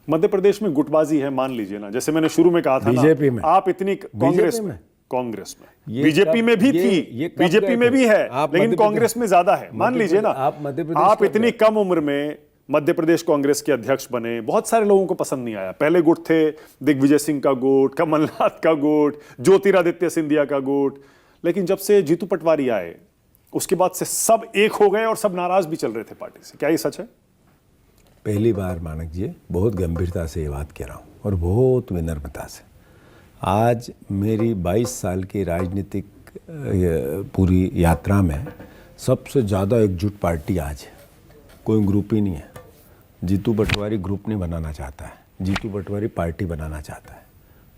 मध्य प्रदेश में गुटबाजी है, मान लीजिए ना, जैसे मैंने शुरू में कहा था बीजेपी में, आप इतनी कांग्रेस में बीजेपी में भी थी, बीजेपी में भी है, लेकिन कांग्रेस में ज्यादा है। मान लीजिए ना, आप इतनी कम उम्र में मध्य प्रदेश कांग्रेस के अध्यक्ष बने, बहुत सारे लोगों को पसंद नहीं आया। पहले गुट थे दिग्विजय सिंह का गुट, कमलनाथ का गुट, ज्योतिरादित्य सिंधिया का गुट, लेकिन जब से जीतू पटवारी आए उसके बाद से सब एक हो गए और सब नाराज भी चल रहे थे पार्टी से। क्या ये सच है? पहली बार मानक जी बहुत गंभीरता से ये बात कह रहा हूँ और बहुत विनम्रता से। आज मेरी 22 साल की राजनीतिक पूरी यात्रा में सबसे ज़्यादा एकजुट पार्टी आज है, कोई ग्रुप ही नहीं है। जीतू पटवारी ग्रुप नहीं बनाना चाहता है, जीतू पटवारी पार्टी बनाना चाहता है,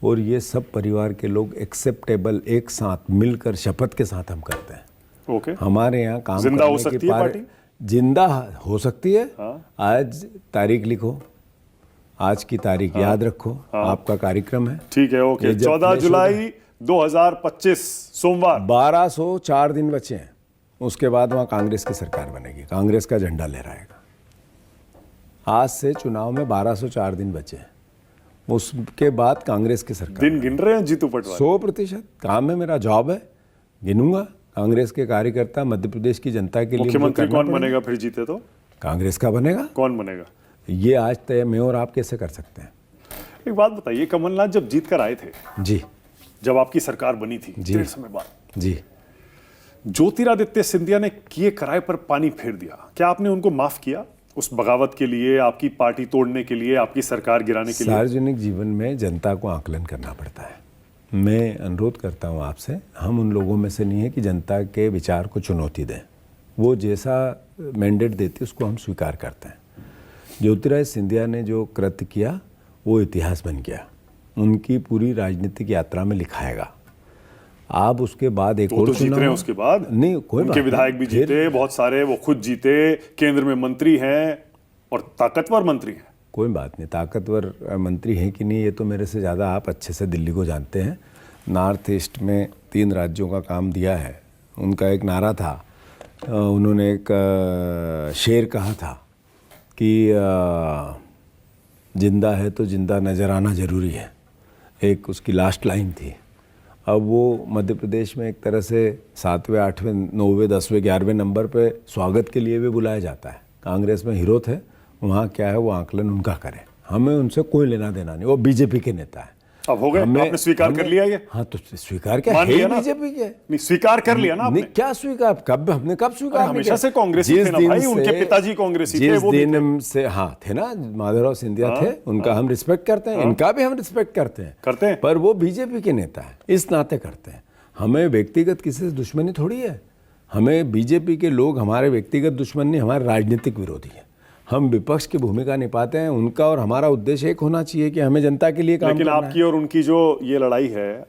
और ये सब परिवार के लोग एक्सेप्टेबल एक साथ मिलकर शपथ के साथ हम करते हैं। ओके। हमारे यहाँ काम जिंदा हो करने की सकती है पार्टी? जिंदा हो सकती है। हाँ। आज तारीख लिखो, आज की तारीख याद रखो। आपका कार्यक्रम है, ठीक है। ओके, 14 जुलाई 2025 सोमवार। 1204 दिन बचे हैं, उसके बाद वहाँ कांग्रेस की सरकार बनेगी, कांग्रेस का झंडा लहराएगा। आज से चुनाव में 1204 दिन बचे हैं, उसके बाद कांग्रेस की सरकार। दिन गिन रहे हैं जीतू पटवारी? 100% काम है, मेरा जॉब है, गिनूंगा। कांग्रेस के कार्यकर्ता मध्य प्रदेश की जनता के लिए। मुख्यमंत्री कौन बनेगा फिर जीते तो? कांग्रेस का बनेगा। कौन बनेगा ये आज तय मैं और आप कैसे कर सकते हैं? एक बात बताइए, कमलनाथ जब जीत कर आए थे जी, जब आपकी सरकार बनी थी देर समय बाद, जी, ज्योतिरादित्य सिंधिया ने किए कराए पर पानी फेर दिया। क्या आपने उनको माफ किया उस बगावत के लिए, आपकी पार्टी तोड़ने के लिए, आपकी सरकार गिराने के लिए? सार्वजनिक जीवन में जनता को आकलन करना पड़ता है। मैं अनुरोध करता हूं आपसे, हम उन लोगों में से नहीं है कि जनता के विचार को चुनौती दें। वो जैसा मैंडेट देती उसको हम स्वीकार करते हैं। ज्योतिरादित्य सिंधिया ने जो कृत्य किया वो इतिहास बन गया, उनकी पूरी राजनीतिक यात्रा में लिखाएगा। आप उसके बाद एक और जीत रहे हैं, उसके बाद नहीं कोई उनके विधायक भी जीते, बहुत सारे, वो खुद जीते, केंद्र में मंत्री हैं और ताकतवर मंत्री हैं। कोई बात नहीं, ताकतवर मंत्री हैं कि नहीं ये तो मेरे से ज़्यादा आप अच्छे से दिल्ली को जानते हैं। नॉर्थ ईस्ट में 3 राज्यों का काम दिया है। उनका एक नारा था, उन्होंने एक शेर कहा था कि जिंदा है तो जिंदा नज़र आना ज़रूरी है, एक उसकी लास्ट लाइन थी। अब वो मध्य प्रदेश में एक तरह से 7वें, 8वें, 9वें, 10वें, 11वें नंबर पे स्वागत के लिए भी बुलाया जाता है। कांग्रेस में हीरो थे, वहाँ क्या है वो आकलन उनका करें, हमें उनसे कोई लेना देना नहीं। वो बीजेपी के नेता है। अब हो गए, आपने स्वीकार कर लिया ये? हाँ तो स्वीकार क्या है, बीजेपी के नहीं, स्वीकार कर लिया ना आपने? नहीं, क्या स्वीकार, कब हमने कब स्वीकार? हमेशा से कांग्रेसी थे ना भाई, उनके पिताजी कांग्रेसी थे, वो जिस दिन से हाँ थे ना, माधवराव सिंधिया थे, उनका हम रिस्पेक्ट करते हैं, इनका भी हम रिस्पेक्ट करते हैं, पर वो बीजेपी के नेता है, इस नाते करते हैं। हमें व्यक्तिगत किसी से दुश्मनी थोड़ी है। हमें बीजेपी के लोग हमारे व्यक्तिगत दुश्मन नहीं, हमारे राजनीतिक विरोधी है। हम विपक्ष की भूमिका निभाते हैं, उनका और हमारा उद्देश्य एक होना चाहिए कि हमें जनता के लिए काम करना है। लेकिन आपकी और उनकी जो ये लड़ाई है